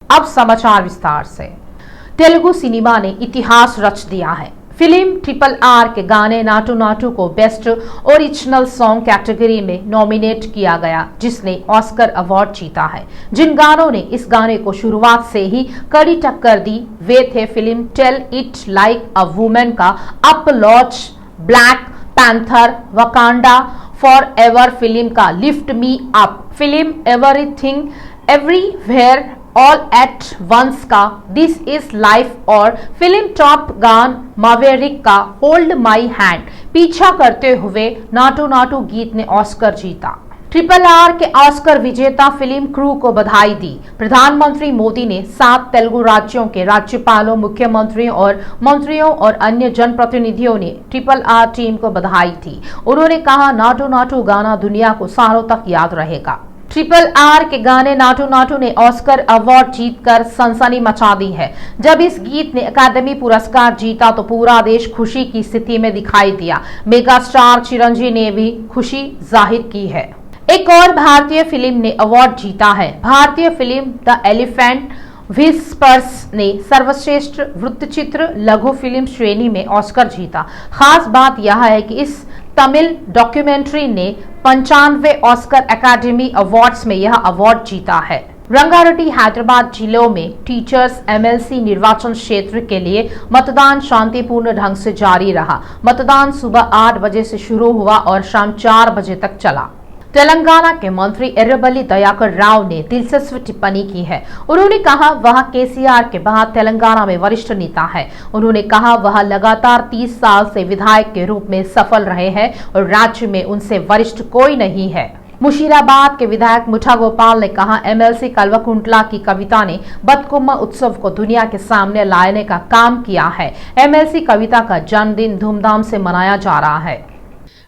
अब समाचार विस्तार से। तेलुगु सिनेमा ने इतिहास रच दिया है। फिल्म RRR के गाने नाटू नाटू को बेस्ट ओरिजिनल सॉन्ग कैटेगरी में नॉमिनेट किया गया, जिसने ऑस्कर अवार्ड जीता है। जिन गानों ने इस गाने को शुरुआत से ही कड़ी टक्कर दी वे थे film tell it like a woman का up launch, Black Panther, Wakanda Forever film का lift me up, film everything everywhere all at once का दिस इज लाइफ और फिल्म टॉप गन मैवेरिक का होल्ड माई हैंड पीछा करते हुए नाटू नाटू गीत ने ऑस्कर जीता। RRR के ऑस्कर विजेता फिल्म क्रू को बधाई दी। प्रधानमंत्री मोदी ने 7 तेलुगु राज्यों के राज्यपालों, मुख्यमंत्रियों और मंत्रियों और अन्य जनप्रतिनिधियों ने RRR टीम को बधाई दी। उन्होंने कहा, नाटू नाटू गाना दुनिया को सालों तक याद रहेगा। RRR के गाने नाटू नाटू ने ऑस्कर अवार्ड जीतकर सनसनी मचा दी है। जब इस गीत ने अकादमी पुरस्कार जीता तो पूरा देश खुशी की स्थिति में दिखाई दिया। मेगा स्टार चिरंजीवी ने भी खुशी जाहिर की है। एक और भारतीय फिल्म ने अवार्ड जीता है। भारतीय फिल्म द एलिफेंट व्हिस्पर्स ने सर्वश्रेष्ठ वृत्तचित्र लघु फिल्म श्रेणी में ऑस्कर जीता। खास बात यह है कि इस तमिल डॉक्यूमेंट्री ने 95 ऑस्कर अकादमी अवार्ड्स में यह अवार्ड जीता है। रंगारेड्डी हैदराबाद जिलों में टीचर्स MLC निर्वाचन क्षेत्र के लिए मतदान शांतिपूर्ण ढंग से जारी रहा। मतदान सुबह 8 बजे से शुरू हुआ और शाम 4 बजे तक चला। तेलंगाना के मंत्री एर्रबल्ली दयाकर राव ने दिलचस्प टिप्पणी की है। उन्होंने कहा वह KCR के बाद तेलंगाना में वरिष्ठ नेता है। उन्होंने कहा वह लगातार 30 साल से विधायक के रूप में सफल रहे हैं और राज्य में उनसे वरिष्ठ कोई नहीं है। मुशीराबाद के विधायक मुठा गोपाल ने कहा, MLC कल्वकुंटला की कविता ने बतकुम्मा उत्सव को दुनिया के सामने लाने का काम किया है। MLC कविता का जन्मदिन धूमधाम से मनाया जा रहा है।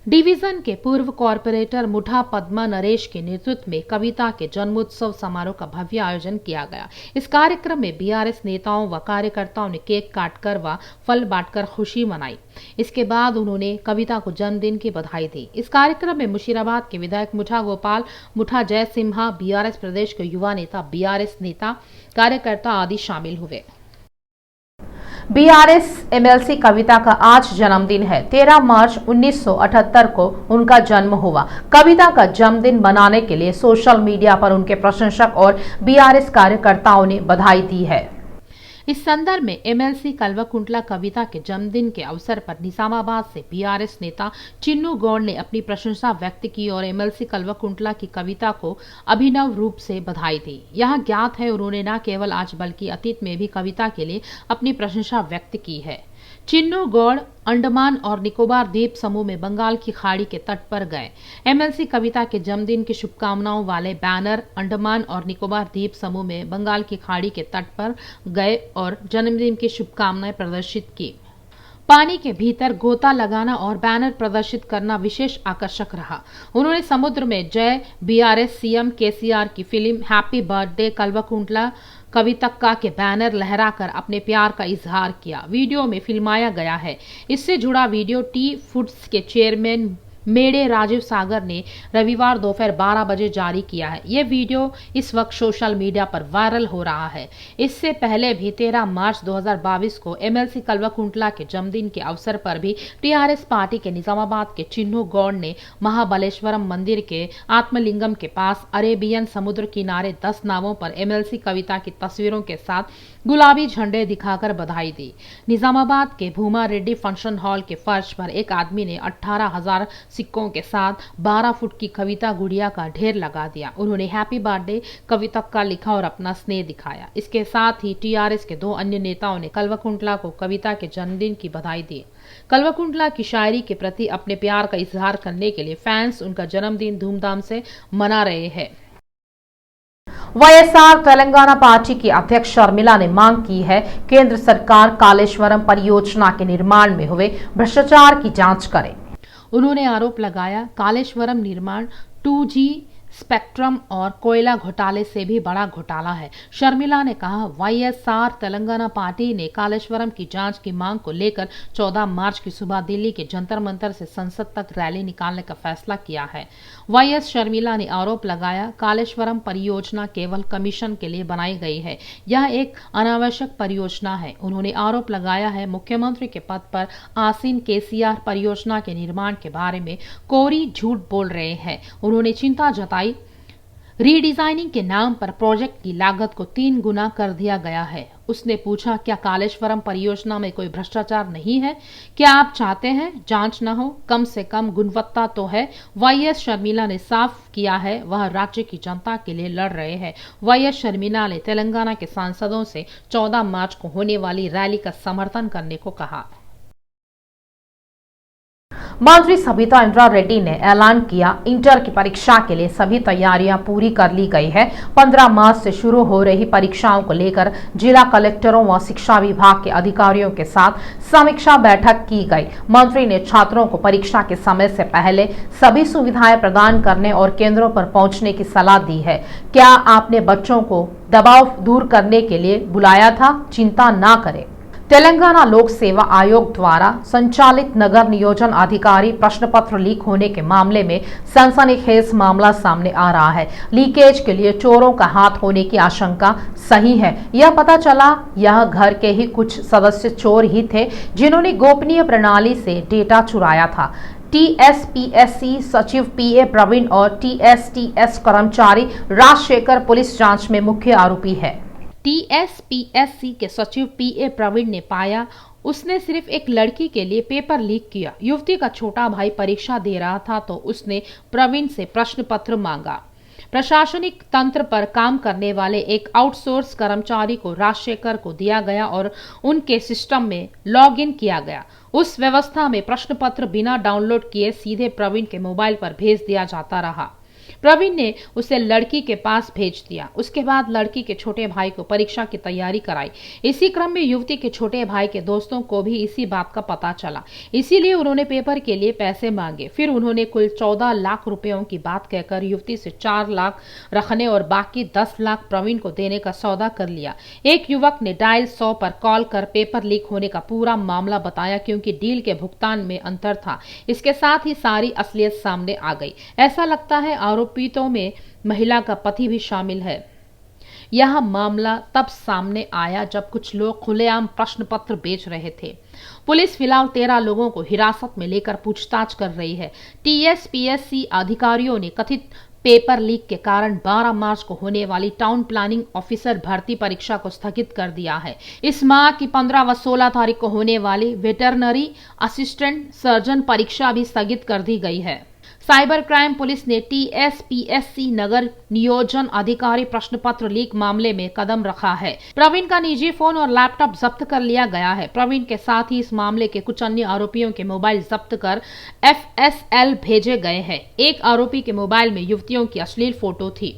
डिवीजन के पूर्व कॉर्पोरेटर मुठा पद्मा नरेश के नेतृत्व में कविता के जन्मोत्सव समारोह का भव्य आयोजन किया गया। इस कार्यक्रम में BRS नेताओं व कार्यकर्ताओं ने केक काटकर व फल बांटकर खुशी मनाई। इसके बाद उन्होंने कविता को जन्मदिन की बधाई दी। इस कार्यक्रम में मुशीराबाद के विधायक मुठा गोपाल, मुठा जय सिम्हा, BRS प्रदेश के युवा नेता, BRS नेता, कार्यकर्ता आदि शामिल हुए। BRS MLC कविता का आज जन्मदिन है। 13 मार्च 1978 को उनका जन्म हुआ। कविता का जन्मदिन मनाने के लिए सोशल मीडिया पर उनके प्रशंसक और BRS कार्यकर्ताओं ने बधाई दी है। इस संदर्भ में MLC कल्वकुंटला कविता के जन्मदिन के अवसर पर निजामाबाद से BRS नेता चिन्नू गौड़ ने अपनी प्रशंसा व्यक्त की और MLC कल्वकुंटला की कविता को अभिनव रूप से बधाई दी। यह ज्ञात है उन्होंने न केवल आज बल्कि अतीत में भी कविता के लिए अपनी प्रशंसा व्यक्त की है। चिन्नू गौड़ अंडमान और निकोबार द्वीप समूह में बंगाल की खाड़ी के तट पर गए। MLC कविता के जन्मदिन की शुभकामनाओं वाले बैनर अंडमान और निकोबार द्वीप समूह में बंगाल की खाड़ी के तट पर गए और जन्मदिन की शुभकामनाएं प्रदर्शित की। पानी के भीतर गोता लगाना और बैनर प्रदर्शित करना विशेष आकर्षक रहा। उन्होंने समुद्र में जय BRS CM KCR की फिल्म हैप्पी बर्थडे कल्वकुंटला कवितक्का के बैनर लहराकर अपने प्यार का इजहार किया। वीडियो में फिल्माया गया है। इससे जुड़ा वीडियो टी फूड्स के चेयरमैन मेड़े राजीव सागर ने रविवार दोपहर 12 बजे जारी किया है। ये वीडियो इस वक्त सोशल मीडिया पर वायरल हो रहा है। इससे पहले भी 13 मार्च 2022 को MLC कल्वकुंटला के जन्मदिन के अवसर पर भी TRS पार्टी के निजामाबाद के चिन्नू गौड़ ने महाबलेश्वरम मंदिर के आत्मलिंगम के पास अरेबियन समुद्र किनारे 10 नावों पर MLC कविता की तस्वीरों के साथ गुलाबी झंडे दिखाकर बधाई दी। निजामाबाद के भूमा रेड्डी फंक्शन हॉल के फर्श पर एक आदमी ने 18,000 सिक्कों के साथ 12 फुट की कविता गुड़िया का ढेर लगा दिया। उन्होंने हैप्पी बर्थडे कवितक्का लिखा और अपना स्नेह दिखाया। इसके साथ ही TRS के 2 अन्य नेताओं ने कल्वकुंटला को कविता के जन्मदिन की बधाई दी। कल्वकुंटला की शायरी के प्रति अपने प्यार का इजहार करने के लिए फैंस उनका जन्मदिन धूमधाम से मना रहे हैं। YSR तेलंगाना पार्टी की अध्यक्ष शर्मिला ने मांग की है केंद्र सरकार कालेश्वरम परियोजना के निर्माण में हुए भ्रष्टाचार की जांच करे। उन्होंने आरोप लगाया कालेश्वरम निर्माण 2G स्पेक्ट्रम और कोयला घोटाले से भी बड़ा घोटाला है। शर्मिला ने कहा, वाईएसआर तेलंगाना पार्टी ने कालेश्वरम की जांच की मांग को लेकर 14 मार्च की सुबह दिल्ली के जंतर मंतर से संसद तक रैली निकालने का फैसला किया है। वाईएस शर्मिला ने आरोप लगाया, कालेश्वरम परियोजना केवल कमीशन के लिए बनाई गई है, यह एक अनावश्यक परियोजना है। उन्होंने आरोप लगाया है, मुख्यमंत्री के पद पर आसीन केसीआर परियोजना के निर्माण के बारे में कोरी झूठ बोल रहे हैं। उन्होंने चिंता जताई, रीडिजाइनिंग के नाम पर प्रोजेक्ट की लागत को 3 गुना कर दिया गया है। उसने पूछा, क्या कालेश्वरम परियोजना में कोई भ्रष्टाचार नहीं है? क्या आप चाहते हैं जांच न हो? कम से कम गुणवत्ता तो है। वाईएस शर्मिला ने साफ किया है, वह राज्य की जनता के लिए लड़ रहे हैं। वाईएस शर्मिला ने तेलंगाना के सांसदों से 14 मार्च को होने वाली रैली का समर्थन करने को कहा। मंत्री सबिता इंद्रा रेड्डी ने ऐलान किया, इंटर की परीक्षा के लिए सभी तैयारियां पूरी कर ली गई है। 15 मार्च से शुरू हो रही परीक्षाओं को लेकर जिला कलेक्टरों व शिक्षा विभाग के अधिकारियों के साथ समीक्षा बैठक की गई। मंत्री ने छात्रों को परीक्षा के समय से पहले सभी सुविधाएं प्रदान करने और केंद्रों पर पहुंचने की सलाह दी है। क्या आपने बच्चों को दबाव दूर करने के लिए बुलाया था? चिंता ना करें। तेलंगाना लोक सेवा आयोग द्वारा संचालित नगर नियोजन अधिकारी प्रश्न पत्र लीक होने के मामले में सनसनीखेज मामला सामने आ रहा है। लीकेज के लिए चोरों का हाथ होने की आशंका सही है। यह पता चला, यह घर के ही कुछ सदस्य चोर ही थे जिन्होंने गोपनीय प्रणाली से डेटा चुराया था। टीएसपीएससी सचिव पीए प्रवीण और टीएसटीएस कर्मचारी राजशेखर पुलिस जांच में मुख्य आरोपी है। टीएसपीएससी के सचिव पीए प्रवीण ने पाया, उसने सिर्फ एक लड़की के लिए पेपर लीक किया। युवती का छोटा भाई परीक्षा दे रहा था तो उसने प्रवीण से प्रश्न पत्र मांगा। प्रशासनिक तंत्र पर काम करने वाले एक आउटसोर्स कर्मचारी को राजशेखर को दिया गया और उनके सिस्टम में लॉग इन किया गया। उस व्यवस्था में प्रश्न पत्र बिना डाउनलोड किए सीधे प्रवीण के मोबाइल पर भेज दिया जाता रहा। प्रवीण ने उसे लड़की के पास भेज दिया। उसके बाद लड़की के छोटे भाई को परीक्षा की तैयारी कराई। इसी क्रम में युवती के छोटे भाई के दोस्तों को भी इसी बात का पता चला, इसीलिए उन्होंने पेपर के लिए पैसे मांगे। फिर उन्होंने कुल 14 लाख रुपयों की बात कहकर युवती से 4 लाख रखने और बाकी 10 लाख प्रवीण को देने का सौदा कर लिया। एक युवक ने डायल 100 पर कॉल कर पेपर लीक होने का पूरा मामला बताया, क्योंकि डील के भुगतान में अंतर था। इसके साथ ही सारी असलियत सामने आ गई। ऐसा लगता है आरोपितों में महिला का पति भी शामिल है। यह मामला तब सामने आया जब कुछ लोग खुलेआम प्रश्न पत्र बेच रहे थे। पुलिस फिलहाल 13 लोगों को हिरासत में लेकर पूछताछ कर रही है। टीएसपीएससी अधिकारियों ने कथित पेपर लीक के कारण 12 मार्च को होने वाली टाउन प्लानिंग ऑफिसर भर्ती परीक्षा को स्थगित कर दिया है। इस माह की 15 व 16 तारीख को होने वाली वेटरनरी असिस्टेंट सर्जन परीक्षा भी स्थगित कर दी गई है। साइबर क्राइम पुलिस ने टीएसपीएससी नगर नियोजन अधिकारी प्रश्न पत्र लीक मामले में कदम रखा है। प्रवीण का निजी फोन और लैपटॉप जब्त कर लिया गया है। प्रवीण के साथ ही इस मामले के कुछ अन्य आरोपियों के मोबाइल जब्त कर एफएसएल भेजे गए हैं। एक आरोपी के मोबाइल में युवतियों की अश्लील फोटो थी।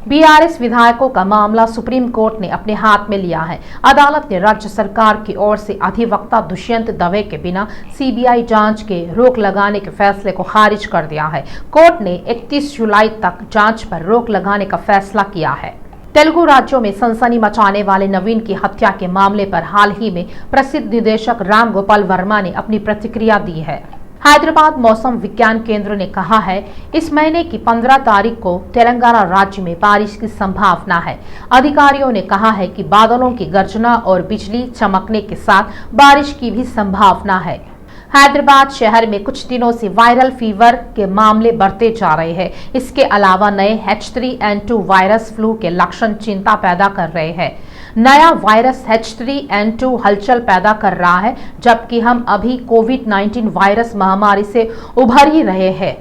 बीआरएस विधायकों का मामला सुप्रीम कोर्ट ने अपने हाथ में लिया है। अदालत ने राज्य सरकार की ओर से अधिवक्ता दुष्यंत दवे के बिना सीबीआई जांच के रोक लगाने के फैसले को खारिज कर दिया है। कोर्ट ने 31 जुलाई तक जांच पर रोक लगाने का फैसला किया है। तेलुगु राज्यों में सनसनी मचाने वाले नवीन की हत्या के मामले पर हाल ही में प्रसिद्ध निदेशक राम गोपाल वर्मा ने अपनी प्रतिक्रिया दी है। हैदराबाद मौसम विज्ञान केंद्र ने कहा है, इस महीने की 15 तारीख को तेलंगाना राज्य में बारिश की संभावना है। अधिकारियों ने कहा है कि बादलों की गर्जना और बिजली चमकने के साथ बारिश की भी संभावना है। हैदराबाद शहर में कुछ दिनों से वायरल फीवर के मामले बढ़ते जा रहे हैं। इसके अलावा नए H3N2 वायरस फ्लू के लक्षण चिंता पैदा कर रहे हैं। नया वायरस H3N2 हलचल पैदा कर रहा है, जबकि हम अभी कोविड-19 वायरस महामारी से उभर ही रहे हैं।